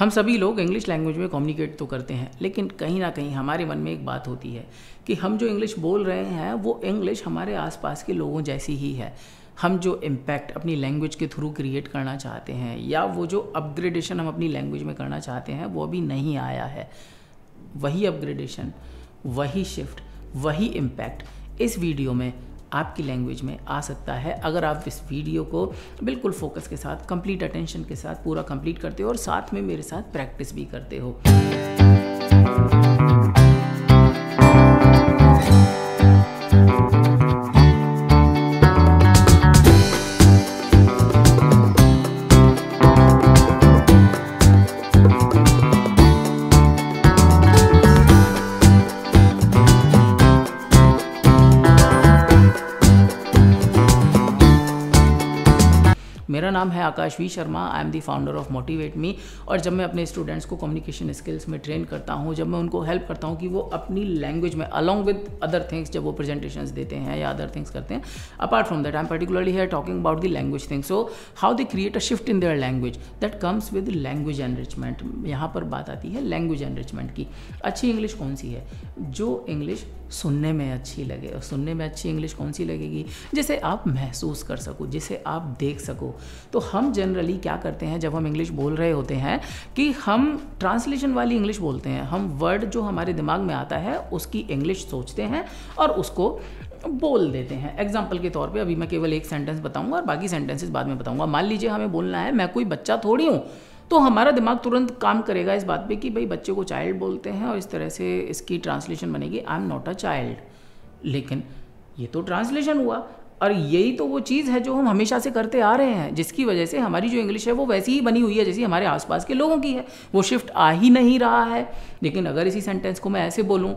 हम सभी लोग इंग्लिश लैंग्वेज में कम्युनिकेट तो करते हैं, लेकिन कहीं ना कहीं हमारे मन में एक बात होती है कि हम जो इंग्लिश बोल रहे हैं वो इंग्लिश हमारे आसपास के लोगों जैसी ही है। हम जो इम्पैक्ट अपनी लैंग्वेज के थ्रू क्रिएट करना चाहते हैं या वो जो अपग्रेडेशन हम अपनी लैंग्वेज में करना चाहते हैं वो अभी नहीं आया है। वही अपग्रेडेशन, वही शिफ्ट, वही इम्पैक्ट इस वीडियो में आपकी लैंग्वेज में आ सकता है, अगर आप इस वीडियो को बिल्कुल फोकस के साथ, कंप्लीट अटेंशन के साथ पूरा कंप्लीट करते हो और साथ में मेरे साथ प्रैक्टिस भी करते हो। मेरा नाम है Akash V Sharma, I am the founder of Motivate Me. और जब मैं अपने स्टूडेंट्स को कम्युनिकेशन स्किल्स में ट्रेन करता हूँ, जब मैं उनको हेल्प करता हूँ कि वो अपनी लैंग्वेज में अलॉन्ग विद अदर थिंग्स, जब वो प्रेजेंटेशंस देते हैं या अदर थिंग्स करते हैं, apart from that I am particularly here talking about the language thing. So how they create a shift in their language that comes with language enrichment. यहाँ पर बात आती है लैंग्वेज एनरिचमेंट की। अच्छी इंग्लिश कौन सी है? जो इंग्लिश सुनने में अच्छी लगे। और सुनने में अच्छी इंग्लिश कौन सी लगेगी? जिसे आप महसूस कर सको, जिसे आप देख सको। तो हम जनरली क्या करते हैं जब हम इंग्लिश बोल रहे होते हैं कि हम ट्रांसलेशन वाली इंग्लिश बोलते हैं। हम वर्ड जो हमारे दिमाग में आता है उसकी इंग्लिश सोचते हैं और उसको बोल देते हैं। एग्जाम्पल के तौर पे अभी मैं केवल एक सेंटेंस बताऊंगा और बाकी सेंटेंसेस बाद में बताऊंगा। मान लीजिए हमें बोलना है मैं कोई बच्चा थोड़ी हूँ, तो हमारा दिमाग तुरंत काम करेगा इस बात पे कि भाई बच्चे को चाइल्ड बोलते हैं और इस तरह से इसकी ट्रांसलेशन बनेगी I am not a child. लेकिन ये तो ट्रांसलेशन हुआ और यही तो वो चीज़ है जो हम हमेशा से करते आ रहे हैं, जिसकी वजह से हमारी जो इंग्लिश है वो वैसी ही बनी हुई है जैसी हमारे आसपास के लोगों की है। वो शिफ्ट आ ही नहीं रहा है। लेकिन अगर इसी सेंटेंस को मैं ऐसे बोलूँ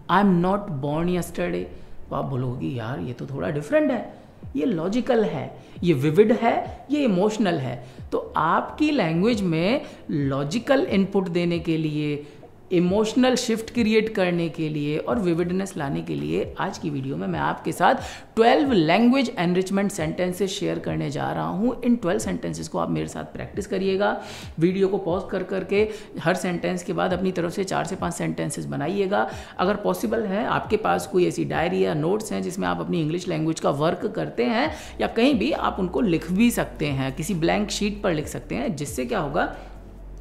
I am not born yesterday, तो आप बोलोगे यार ये तो थोड़ा डिफरेंट है, ये लॉजिकल है, ये विविड है, ये इमोशनल है। तो आपकी लैंग्वेज में लॉजिकल इनपुट देने के लिए, इमोशनल शिफ्ट क्रिएट करने के लिए और विविडनेस लाने के लिए आज की वीडियो में मैं आपके साथ 12 लैंग्वेज एनरिचमेंट सेंटेंसेस शेयर करने जा रहा हूँ। इन 12 सेंटेंसेस को आप मेरे साथ प्रैक्टिस करिएगा। वीडियो को पॉज कर करके हर सेंटेंस के बाद अपनी तरफ से 4 से 5 सेंटेंसेस बनाइएगा। अगर पॉसिबल है आपके पास कोई ऐसी डायरी या नोट्स हैं जिसमें आप अपनी इंग्लिश लैंग्वेज का वर्क करते हैं या कहीं भी आप उनको लिख भी सकते हैं, किसी ब्लैंक शीट पर लिख सकते हैं, जिससे क्या होगा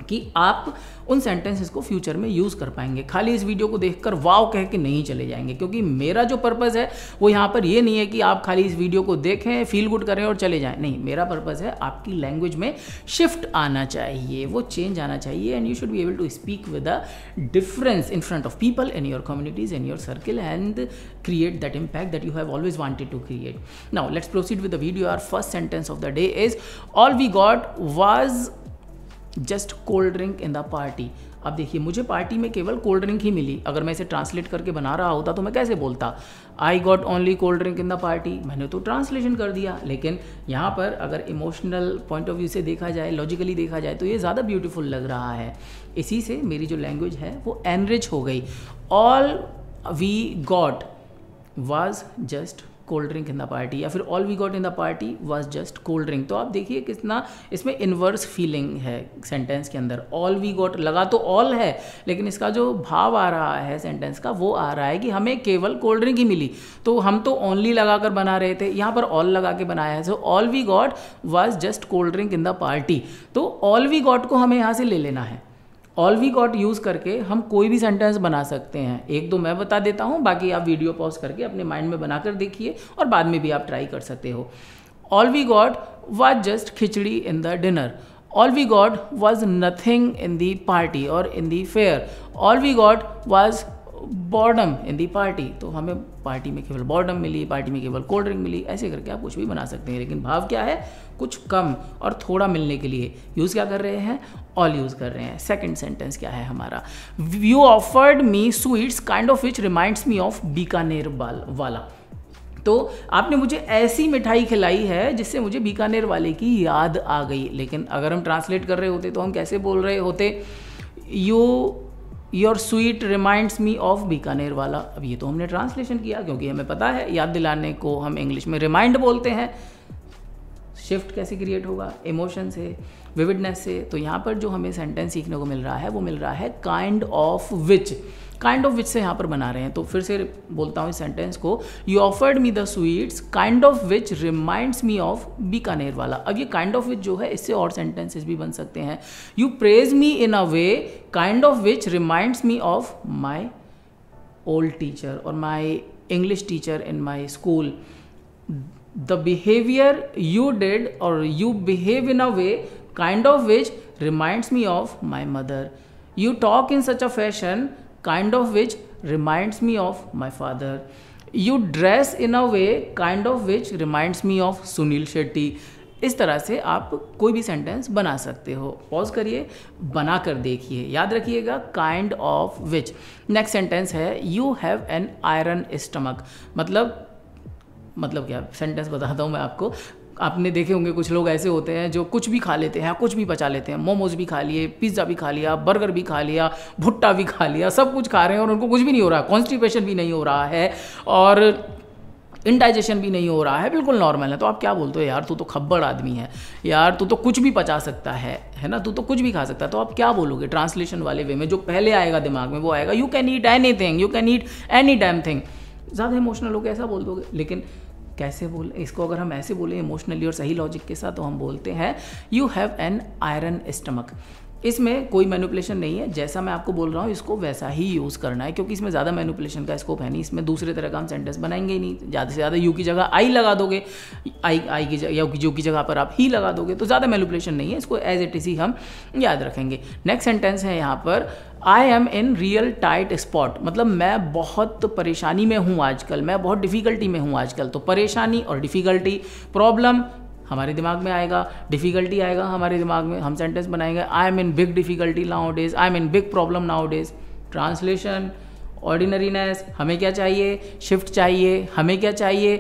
कि आप उन सेंटेंसेस को फ्यूचर में यूज़ कर पाएंगे। खाली इस वीडियो को देखकर वाव कह के नहीं चले जाएंगे, क्योंकि मेरा जो पर्पज़ है वो यहाँ पर ये नहीं है कि आप खाली इस वीडियो को देखें, फील गुड करें और चले जाएं। नहीं, मेरा पर्पज़ है आपकी लैंग्वेज में शिफ्ट आना चाहिए, वो चेंज आना चाहिए and you should be able to speak with a difference in front of people in your communities, in your circle and create that impact that you have always wanted to create. Now let's proceed with the video. Our first sentence of the day is all we got was just cold drink in the party. अब देखिए, मुझे party में केवल cold drink ही मिली। अगर मैं इसे translate करके बना रहा होता तो मैं कैसे बोलता? I got only cold drink in the party. मैंने तो ट्रांसलेशन कर दिया। लेकिन यहाँ पर अगर इमोशनल पॉइंट ऑफ व्यू से देखा जाए, लॉजिकली देखा जाए, तो ये ज़्यादा ब्यूटीफुल लग रहा है। इसी से मेरी जो लैंग्वेज है वो एनरिच हो गई। All we got was just cold drink in the party, या फिर all we got in the party was just cold drink. तो आप देखिए कितना इसमें इन्वर्स फीलिंग है सेंटेंस के अंदर। ऑल वी गॉट लगा तो ऑल है, लेकिन इसका जो भाव आ रहा है सेंटेंस का वो आ रहा है कि हमें केवल कोल्ड ड्रिंक ही मिली। तो हम तो ओनली लगाकर बना रहे थे, यहाँ पर ऑल लगा के बनाया है। So all we got was just cold drink in the party. तो ऑल वी गॉट को हमें यहाँ से ले लेना है। ऑल वी गॉट यूज़ करके हम कोई भी सेंटेंस बना सकते हैं। एक दो मैं बता देता हूँ, बाकी आप वीडियो पॉज करके अपने माइंड में बनाकर देखिए और बाद में भी आप ट्राई कर सकते हो। All we got was just khichdi in the dinner. All we got was nothing in the party और in the fair. All we got was boredom in the party. तो हमें पार्टी में केवल बॉर्डम मिली, पार्टी में केवल कोल्ड ड्रिंक मिली। ऐसे करके आप कुछ भी बना सकते हैं, लेकिन भाव क्या है? कुछ कम और थोड़ा मिलने के लिए यूज़ क्या कर रहे हैं? ऑल यूज़ कर रहे हैं। सेकंड सेंटेंस क्या है हमारा? You offered me sweets kind of which reminds me of Bikaner वाला। तो आपने मुझे ऐसी मिठाई खिलाई है जिससे मुझे बीकानेर वाले की याद आ गई। लेकिन अगर हम ट्रांसलेट कर रहे होते तो हम कैसे बोल रहे होते? Your sweet reminds me of Bikaner वाला। अब ये तो हमने ट्रांसलेशन किया, क्योंकि हमें पता है याद दिलाने को हम इंग्लिश में रिमाइंड बोलते हैं। शिफ्ट कैसे क्रिएट होगा? इमोशन से, विविडनेस से। तो यहाँ पर जो हमें सेंटेंस सीखने को मिल रहा है वो मिल रहा है kind of which. Kind of विच से यहाँ पर बना रहे हैं। तो फिर से बोलता हूँ इस सेंटेंस को, you offered me the sweets kind of which reminds me of Bikaner वाला। अब ये काइंड ऑफ विच जो है इससे और सेंटेंसेस भी बन सकते हैं। You praise me in a way kind of which reminds me of my old teacher और my English teacher in my school. The behavior you did or you behave in a way kind of which reminds me of my mother. You talk in such a fashion kind of which reminds me of my father. You dress in a way kind of which reminds me of Sunil Shetty. इस तरह से आप कोई भी sentence बना सकते हो। Pause करिए, बना कर देखिए, याद रखिएगा kind of which. Next sentence है you have an iron stomach. मतलब क्या, सेंटेंस बताता हूँ मैं आपको। आपने देखे होंगे कुछ लोग ऐसे होते हैं जो कुछ भी खा लेते हैं, कुछ भी पचा लेते हैं। मोमोज भी खा लिए, पिज़्ज़ा भी खा लिया, बर्गर भी खा लिया, भुट्टा भी खा लिया, सब कुछ खा रहे हैं और उनको कुछ भी नहीं हो रहा है, कॉन्स्टिपेशन भी नहीं हो रहा है और इंडाइजेशन भी नहीं हो रहा है, बिल्कुल नॉर्मल है। तो आप क्या बोलते हो, यार तू तो खब्बड़ आदमी है, यार तू तो कुछ भी पचा सकता है ना, तू तो कुछ भी खा सकता है। तो आप क्या बोलोगे ट्रांसलेशन वाले वे में? जो पहले आएगा दिमाग में वो आएगा, you can eat any thing, you can eat any damn thing. ज़्यादा इमोशनल होकर ऐसा बोल दोगे, लेकिन कैसे बोले इसको? अगर हम ऐसे बोले इमोशनली और सही लॉजिक के साथ, तो हम बोलते हैं you have an iron stomach. इसमें कोई मैनिपुलेशन नहीं है, जैसा मैं आपको बोल रहा हूँ इसको वैसा ही यूज़ करना है, क्योंकि इसमें ज़्यादा मैनिपुलेशन का स्कोप है नहीं। इसमें दूसरे तरह का हम सेंटेंस बनाएंगे ही नहीं। ज़्यादा से ज़्यादा यू की जगह आई लगा दोगे, आई की जगह यू की जगह पर आप ही लगा दोगे, तो ज़्यादा मैनिपुलेशन नहीं है। इसको एज इट इज़ ही हम याद रखेंगे। नेक्स्ट सेंटेंस है यहाँ पर आई am in real tight spot. मतलब मैं बहुत परेशानी में हूँ आजकल, मैं बहुत डिफ़िकल्टी में हूँ आजकल। तो परेशानी और डिफ़िकल्टी, प्रॉब्लम हमारे दिमाग में आएगा, डिफ़िकल्टी आएगा हमारे दिमाग में, हम सेंटेंस बनाएंगे I am in big difficulty nowadays, I am in big problem nowadays. Translation, ordinariness, हमें क्या चाहिए? शिफ्ट चाहिए। हमें क्या चाहिए?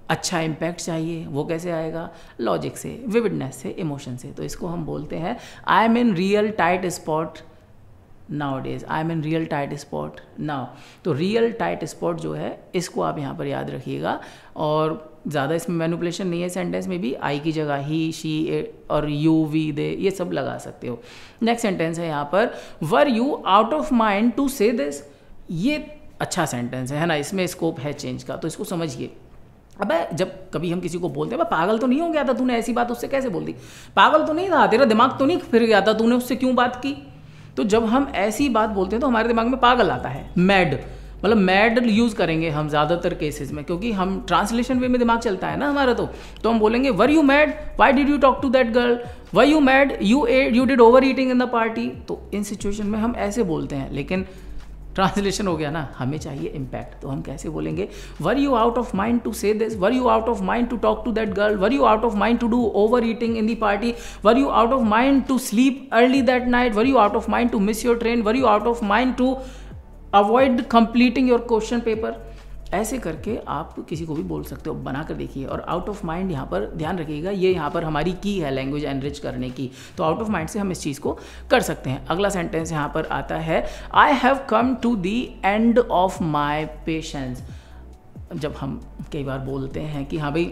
अच्छा इम्पैक्ट चाहिए। वो कैसे आएगा? लॉजिक से, विविडनेस से, इमोशन से। तो इसको हम बोलते हैं आई am in real tight spot now days, I am in real tight spot now. तो रियल टाइट स्पॉट जो है इसको आप यहाँ पर याद रखिएगा। और ज़्यादा इसमें मैनिपुलेशन नहीं है। सेंटेंस में भी आई की जगह ही, शी और यू, वी, दे, ये सब लगा सकते हो। नेक्स्ट सेंटेंस है यहाँ पर were you out of mind to say this. ये अच्छा सेंटेंस है ना, इसमें स्कोप है चेंज का, तो इसको समझिए। अबे जब कभी हम किसी को बोलते हैं पागल तो नहीं हो गया था तूने, ऐसी बात उससे कैसे बोल दी? पागल तो नहीं था, तेरा दिमाग तो नहीं फिर गया था, तूने उससे क्यों बात की? तो जब हम ऐसी बात बोलते हैं तो हमारे दिमाग में पागल आता है, मैड। मतलब मैड यूज़ करेंगे हम ज़्यादातर केसेस में, क्योंकि हम ट्रांसलेशन वे में दिमाग चलता है ना हमारा। तो हम बोलेंगे were you mad, why did you talk to that girl, were you mad, you did over eating in the party. तो इन सिचुएशन में हम ऐसे बोलते हैं, लेकिन ट्रांसलेशन हो गया ना, हमें चाहिए इम्पैक्ट। तो हम कैसे बोलेंगे were you out of mind to say this, were you out of mind to talk to that girl, were you out of mind to do over eating in the party, were you out of mind to sleep early that night, were you out of mind to miss your train, were you out of mind to avoid completing your question paper. ऐसे करके आप किसी को भी बोल सकते हो, बना कर देखिए। और आउट ऑफ माइंड यहाँ पर ध्यान रखिएगा, ये यहाँ पर हमारी की है लैंग्वेज एनरिच करने की। तो आउट ऑफ माइंड से हम इस चीज़ को कर सकते हैं। अगला सेंटेंस यहाँ पर आता है I have come to the end of my patience. जब हम कई बार बोलते हैं कि हाँ भाई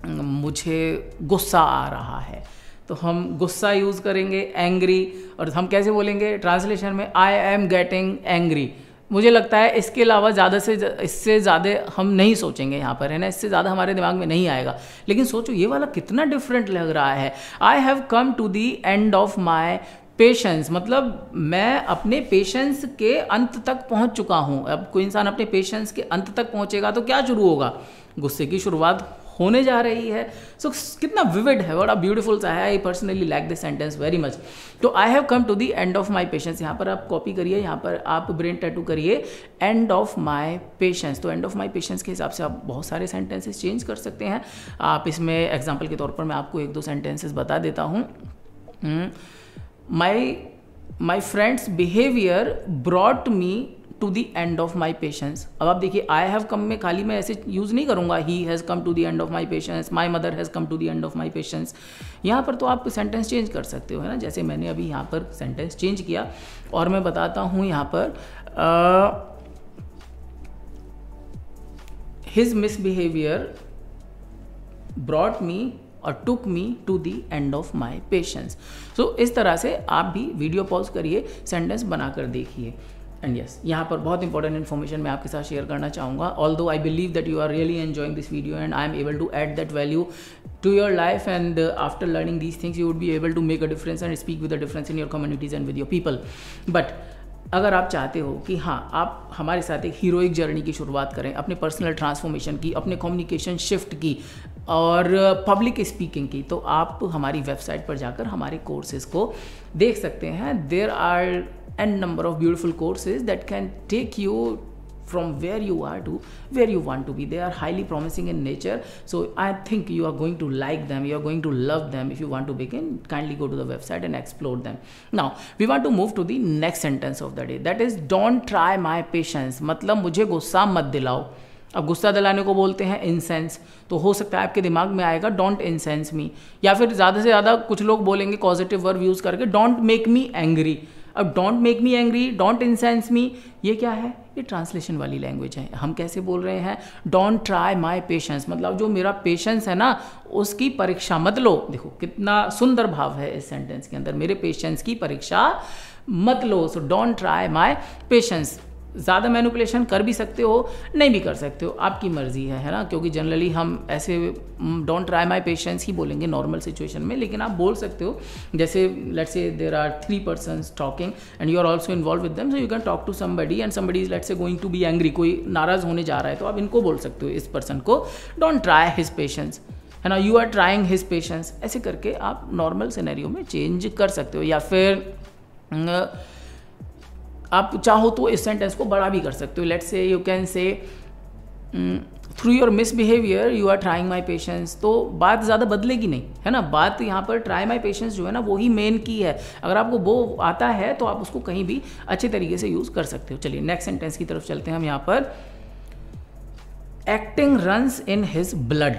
मुझे गुस्सा आ रहा है, तो हम गुस्सा यूज़ करेंगे एंग्री। और हम कैसे बोलेंगे ट्रांसलेशन में आई एम गेटिंग एंग्री। मुझे लगता है इसके अलावा इससे ज़्यादा हम नहीं सोचेंगे यहाँ पर, है ना, इससे ज़्यादा हमारे दिमाग में नहीं आएगा। लेकिन सोचो ये वाला कितना डिफरेंट लग रहा है। I have come to the end of my patience, मतलब मैं अपने पेशेंस के अंत तक पहुँच चुका हूँ। अब कोई इंसान अपने पेशेंस के अंत तक पहुँचेगा तो क्या शुरू होगा? गुस्से की शुरुआत होने जा रही है। सो कितना विविड है, बड़ा ब्यूटीफुल सा है। I personally like this sentence very much. तो I have come to the end of my patience, यहाँ पर आप कॉपी करिए, यहाँ पर आप ब्रेन टैटू करिए एंड ऑफ माई पेशेंस। तो एंड ऑफ माई पेशेंस के हिसाब से आप बहुत सारे सेंटेंसेस चेंज कर सकते हैं। आप इसमें एग्जाम्पल के तौर पर मैं आपको एक दो सेंटेंसेस बता देता हूँ। My friends behaviour brought me to the end of my patience. अब आप देखिए आई हैव कम में खाली मैं ऐसे यूज़ नहीं करूँगा, he has come to the end of my patience, my mother has come to the end of my patience. यहाँ पर तो आप सेंटेंस चेंज कर सकते हो, है ना, जैसे मैंने अभी यहाँ पर सेंटेंस चेंज किया। और मैं बताता हूँ यहाँ पर हिज मिसबिहेवियर ब्रॉट मी और took me to the end of my patience. So इस तरह से आप भी वीडियो पॉज करिए, सेंटेंस बनाकर देखिए। एंड यस, यहाँ पर बहुत इंपॉर्टेंट इन्फॉर्मेशन मैं आपके साथ शेयर करना चाहूँगा। Although I believe that you are really enjoying this video and I am able to add that value to your life, and after learning these things you would be able to make a difference and speak with a difference in your communities and with your people. But अगर आप चाहते हो कि हाँ आप हमारे साथ एक हीरोइक जर्नी की शुरुआत करें, अपने पर्सनल ट्रांसफॉर्मेशन की, अपने कम्युनिकेशन शिफ्ट की और पब्लिक स्पीकिंग की, तो आप हमारी वेबसाइट पर जाकर हमारे कोर्सेज़ को देख सकते हैं। There are an number of beautiful courses that can take you from where you are to where you want to be. They are highly promising in nature, so I think you are going to like them, you are going to love them. If you want to begin, kindly go to the website and explore them. Now we want to move to the next sentence of the day, that is don't try my patience. मतलब मुझे गुस्सा मत दिलाओ। अब गुस्सा दिलाने को बोलते हैं इंसेंस, तो हो सकता है आपके दिमाग में आएगा डोंट इंसेंस मी, या फिर ज़्यादा से ज़्यादा कुछ लोग बोलेंगे पॉजिटिव वर्ब यूज़ करके डोंट मेक मी एंग्री। अब don't make me angry, don't incense me, ये क्या है? ये ट्रांसलेशन वाली लैंग्वेज है। हम कैसे बोल रहे हैं? डोंट ट्राई माई पेशेंस, मतलब जो मेरा पेशेंस है ना उसकी परीक्षा मत लो। देखो कितना सुंदर भाव है इस सेंटेंस के अंदर, मेरे पेशेंस की परीक्षा मत लो। So don't try my patience. ज़्यादा मैनिपुलेशन कर भी सकते हो, नहीं भी कर सकते हो, आपकी मर्जी है ना, क्योंकि जनरली हम ऐसे डोंट ट्राई माई पेशेंस ही बोलेंगे नॉर्मल सिचुएशन में, लेकिन आप बोल सकते हो जैसे let's say there are 3 persons talking and you are also involve with them, so you can talk to somebody and somebody is let's say going to be angry, कोई नाराज़ होने जा रहा है, तो आप इनको बोल सकते हो इस पर्सन को डोंट ट्राई हिज पेशेंस, है ना, you are trying his patience. ऐसे करके आप नॉर्मल सिनेरियो में चेंज कर सकते हो, या फिर आप चाहो तो इस सेंटेंस को बड़ा भी कर सकते हो। Let's say you can say through your misbehaviour you are trying my patience, तो बात ज़्यादा बदलेगी नहीं, है ना। बात यहाँ पर ट्राई माई पेशेंस जो है ना वो ही मेन की है। अगर आपको वो आता है तो आप उसको कहीं भी अच्छे तरीके से यूज़ कर सकते हो। चलिए नेक्स्ट सेंटेंस की तरफ चलते हैं हम। यहाँ पर acting runs in his blood,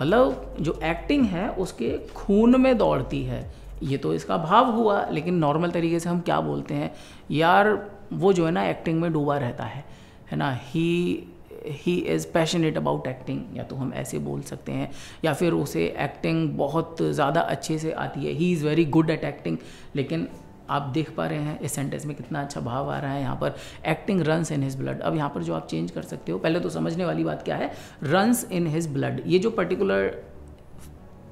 मतलब जो एक्टिंग है उसके खून में दौड़ती है, ये तो इसका भाव हुआ। लेकिन नॉर्मल तरीके से हम क्या बोलते हैं यार, वो जो है ना एक्टिंग में डूबा रहता है ना, he is passionate about acting, या तो हम ऐसे बोल सकते हैं, या फिर उसे एक्टिंग बहुत ज़्यादा अच्छे से आती है, he is very good at acting. लेकिन आप देख पा रहे हैं इस सेंटेंस में कितना अच्छा भाव आ रहा है। यहाँ पर acting runs in his blood. अब यहाँ पर जो आप चेंज कर सकते हो, पहले तो समझने वाली बात क्या है, रन्स इन हिज ब्लड, ये जो पर्टिकुलर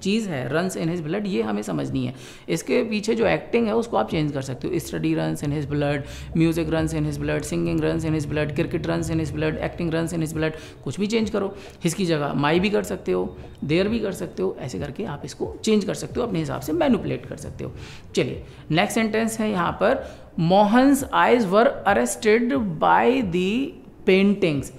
चीज़ है रन्स इन हिज ब्लड, ये हमें समझनी है। इसके पीछे जो एक्टिंग है उसको आप चेंज कर सकते हो, study runs in his blood, music runs in his blood, singing runs in his blood, cricket runs in his blood, acting runs in his blood, कुछ भी चेंज करो। इसकी जगह माई भी कर सकते हो, देयर भी कर सकते हो, ऐसे करके आप इसको चेंज कर सकते हो, अपने हिसाब से मैनिपुलेट कर सकते हो। चलिए नेक्स्ट सेंटेंस है यहाँ पर, Mohan's eyes were arrested by the paintings.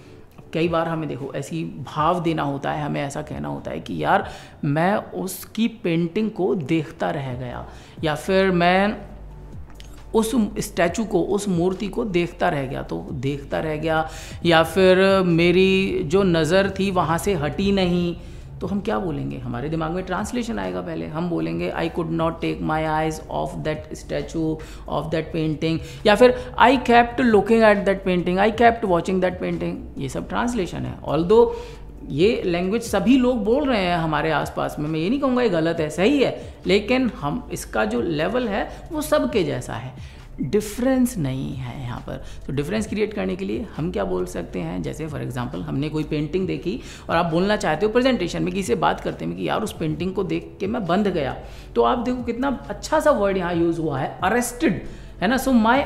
कई बार हमें देखो ऐसी भाव देना होता है, हमें ऐसा कहना होता है कि यार मैं उसकी पेंटिंग को देखता रह गया, या फिर मैं उस स्टैचू को, उस मूर्ति को देखता रह गया, तो देखता रह गया, या फिर मेरी जो नज़र थी वहाँ से हटी नहीं, तो हम क्या बोलेंगे? हमारे दिमाग में ट्रांसलेशन आएगा। पहले हम बोलेंगे I could not take my eyes off that statue, off that painting, या फिर I kept looking at that painting, I kept watching that painting. ये सब ट्रांसलेशन है। ऑल्दो ये लैंग्वेज सभी लोग बोल रहे हैं हमारे आसपास में, मैं ये नहीं कहूँगा ये गलत है, सही है, लेकिन हम इसका जो लेवल है वो सबके जैसा है, डिफरेंस नहीं है यहाँ पर। तो डिफरेंस क्रिएट करने के लिए हम क्या बोल सकते हैं, जैसे फॉर एग्जांपल हमने कोई पेंटिंग देखी और आप बोलना चाहते हो प्रेजेंटेशन में, किसी से बात करते हैं कि यार उस पेंटिंग को देख के मैं बंध गया, तो आप देखो कितना अच्छा सा वर्ड यहाँ यूज़ हुआ है, अरेस्टेड, है ना। So my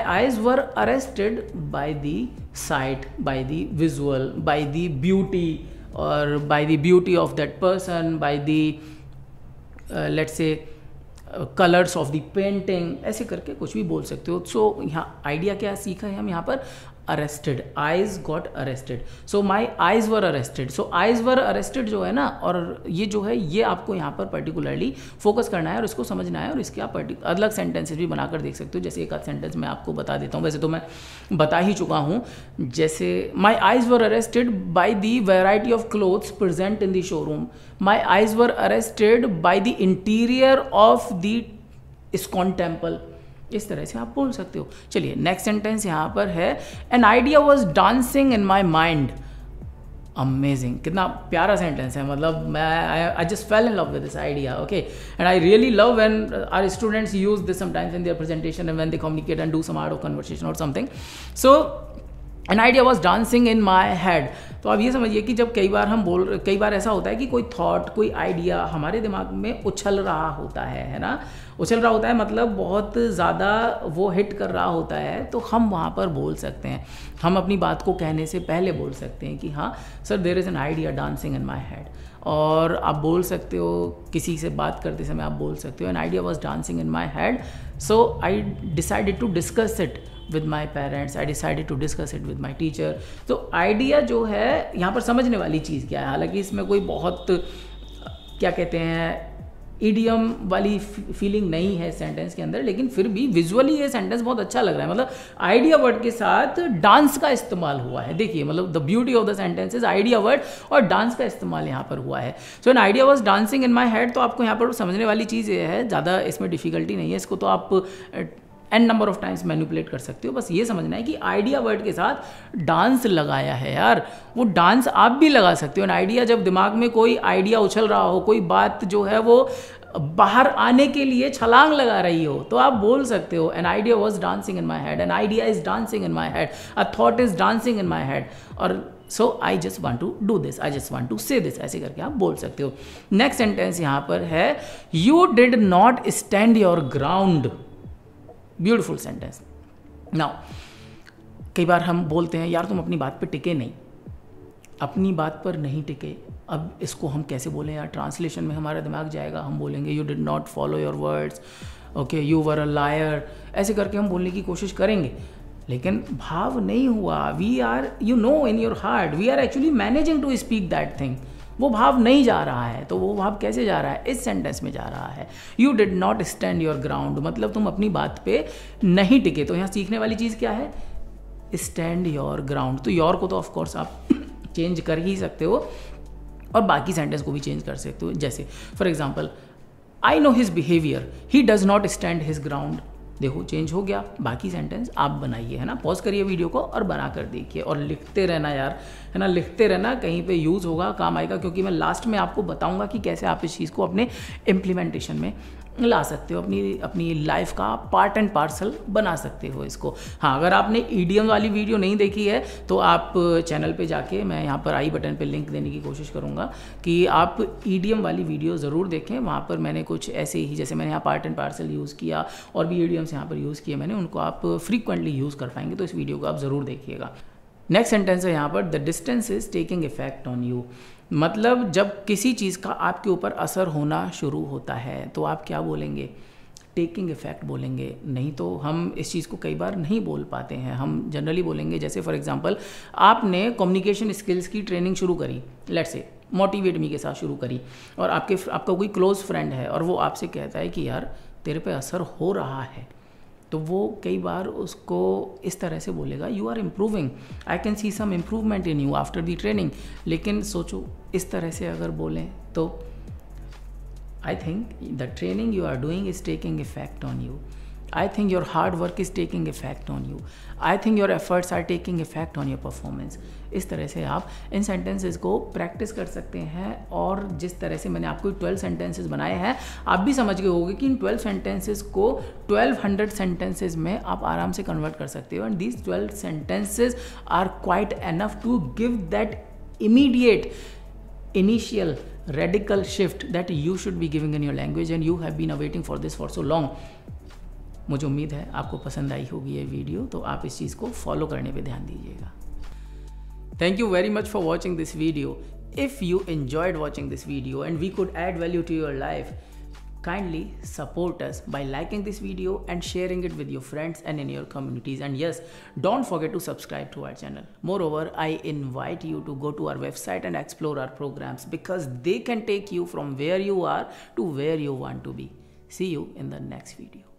eyes were arrested by the sight, by the visual, by the beauty, और by the beauty of that person, by the let's say colours of the painting, ऐसे करके कुछ भी बोल सकते हो। सो यहाँ आइडिया क्या सीखा है हम यहाँ पर, arrested, eyes got arrested, so my eyes were arrested. So eyes were arrested जो है ना, और ये जो है ये आपको यहाँ पर पर्टिकुलरली फोकस करना है और इसको समझना है, और इसके आप अलग सेंटेंसेस भी बनाकर देख सकते हो। जैसे एक आध सेंटेंस मैं आपको बता देता हूँ, वैसे तो मैं बता ही चुका हूँ। जैसे माई eyes were arrested by the variety of clothes present in the showroom, my eyes were arrested by the interior of the ISKCON temple. इस तरह से आप बोल सकते हो। चलिए नेक्स्ट सेंटेंस यहाँ पर है, an idea was dancing in my mind. Amazing, कितना प्यारा सेंटेंस है, मतलब मैं I just fell in love with this idea, okay, and I really love when our students use this sometimes in their presentation and when they communicate and do some art of conversation और something. So an idea was dancing in my head. तो आप ये समझिए कि जब कई बार ऐसा होता है कि कोई थॉट, कोई आइडिया हमारे दिमाग में उछल रहा होता है ना, उछल रहा होता है मतलब बहुत ज़्यादा वो हिट कर रहा होता है, तो हम वहाँ पर बोल सकते हैं, हम अपनी बात को कहने से पहले बोल सकते हैं कि हाँ sir there is an idea dancing in my head. और आप बोल सकते हो, किसी से बात करते समय आप बोल सकते हो an idea was dancing in my head, so I decided to discuss it with my parents, I decided to discuss it with my teacher. तो आइडिया जो है यहाँ पर समझने वाली चीज़ क्या है, हालांकि इसमें कोई बहुत क्या कहते हैं ईडियम वाली फीलिंग नहीं है सेंटेंस के अंदर, लेकिन फिर भी विजुअली ये सेंटेंस बहुत अच्छा लग रहा है. मतलब आइडिया वर्ड के साथ डांस का इस्तेमाल हुआ है. देखिए मतलब the beauty of the sentence is idea word और डांस का इस्तेमाल यहाँ पर हुआ है. So an idea was dancing in my head. तो आपको यहाँ पर समझने वाली चीज़ ये है, ज़्यादा इसमें डिफिकल्टी नहीं है, इसको तो आप an number of times manipulate कर सकते हो. बस ये समझना है कि आइडिया वर्ड के साथ डांस लगाया है यार, वो डांस आप भी लगा सकते हो. एन आइडिया, जब दिमाग में कोई आइडिया उछल रहा हो, कोई बात जो है वो बाहर आने के लिए छलांग लगा रही हो, तो आप बोल सकते हो an idea was dancing in my head, an idea is dancing in my head, a thought is dancing in my head, और so I just want to do this, I just want to say this, ऐसे करके आप बोल सकते हो. Next sentence यहाँ पर है you did not stand your ground. Beautiful sentence. Now कई बार हम बोलते हैं यार तुम अपनी बात पे टिके नहीं, अपनी बात पर नहीं टिके. अब इसको हम कैसे बोलें यार, ट्रांसलेशन में हमारा दिमाग जाएगा, हम बोलेंगे you did not follow your words, okay, you were a liar, ऐसे करके हम बोलने की कोशिश करेंगे, लेकिन भाव नहीं हुआ. We are, you know in your heart we are actually managing to speak that thing. वो भाव नहीं जा रहा है, तो वो भाव कैसे जा रहा है, इस सेंटेंस में जा रहा है. You did not stand your ground, मतलब तुम अपनी बात पे नहीं टिके. तो यहाँ सीखने वाली चीज़ क्या है, स्टैंड योर ग्राउंड. तो योर को तो ऑफकोर्स आप चेंज कर ही सकते हो और बाकी सेंटेंस को भी चेंज कर सकते हो. जैसे for example I know his behaviour, he does not stand his ground. देखो चेंज हो गया. बाकी सेंटेंस आप बनाइए, है ना, पॉज करिए वीडियो को और बना कर देखिए और लिखते रहना यार, है ना, लिखते रहना, कहीं पे यूज़ होगा, काम आएगा, क्योंकि मैं लास्ट में आपको बताऊंगा कि कैसे आप इस चीज़ को अपने इम्प्लीमेंटेशन में ला सकते हो, अपनी लाइफ का पार्ट एंड पार्सल बना सकते हो इसको. हाँ, अगर आपने ईडीएम वाली वीडियो नहीं देखी है तो आप चैनल पे जाके, मैं यहाँ पर आई बटन पे लिंक देने की कोशिश करूँगा कि आप ईडीएम वाली वीडियो ज़रूर देखें. वहाँ पर मैंने कुछ ऐसे ही, जैसे मैंने यहाँ पार्ट एंड पार्सल यूज़ किया और भी ईडीएम्स यहाँ पर यूज़ किए मैंने, उनको आप फ्रीक्वेंटली यूज़ कर पाएंगे, तो इस वीडियो को आप ज़रूर देखिएगा. नेक्स्ट सेंटेंस है यहाँ पर the distance is taking effect on you. मतलब जब किसी चीज़ का आपके ऊपर असर होना शुरू होता है तो आप क्या बोलेंगे, टेकिंग इफेक्ट बोलेंगे. नहीं तो हम इस चीज़ को कई बार नहीं बोल पाते हैं, हम जनरली बोलेंगे. जैसे फॉर एग्जांपल आपने कम्युनिकेशन स्किल्स की ट्रेनिंग शुरू करी, लेट्स से मोटिवेट मी के साथ शुरू करी, और आपका कोई क्लोज फ्रेंड है और वो आपसे कहता है कि यार तेरे पे असर हो रहा है, तो वो कई बार उसको इस तरह से बोलेगा you are improving, I can see some improvement in you after the training. लेकिन सोचो इस तरह से अगर बोलें तो I think the training you are doing is taking effect on you. I think your hard work is taking effect on you. I think your efforts are taking effect on your performance. इस तरह से आप इन sentences को practice कर सकते हैं. और जिस तरह से मैंने आपको 12 सेंटेंसेस बनाए हैं, आप भी समझ गए होंगे कि इन 12 सेंटेंसेस को 1200 सेंटेंसेस में आप आराम से कन्वर्ट कर सकते हो. And these 12 sentences are quite enough to give that immediate initial radical shift that you should be giving in your language, and you have been awaiting for this for so long. मुझे उम्मीद है आपको पसंद आई होगी ये video, तो आप इस चीज़ को फॉलो करने पे ध्यान दीजिएगा. Thank you very much for watching this video. If you enjoyed watching this video and we could add value to your life, kindly support us by liking this video and sharing it with your friends and in your communities. And yes, don't forget to subscribe to our channel. Moreover, I invite you to go to our website and explore our programs, because they can take you from where you are to where you want to be. See you in the next video.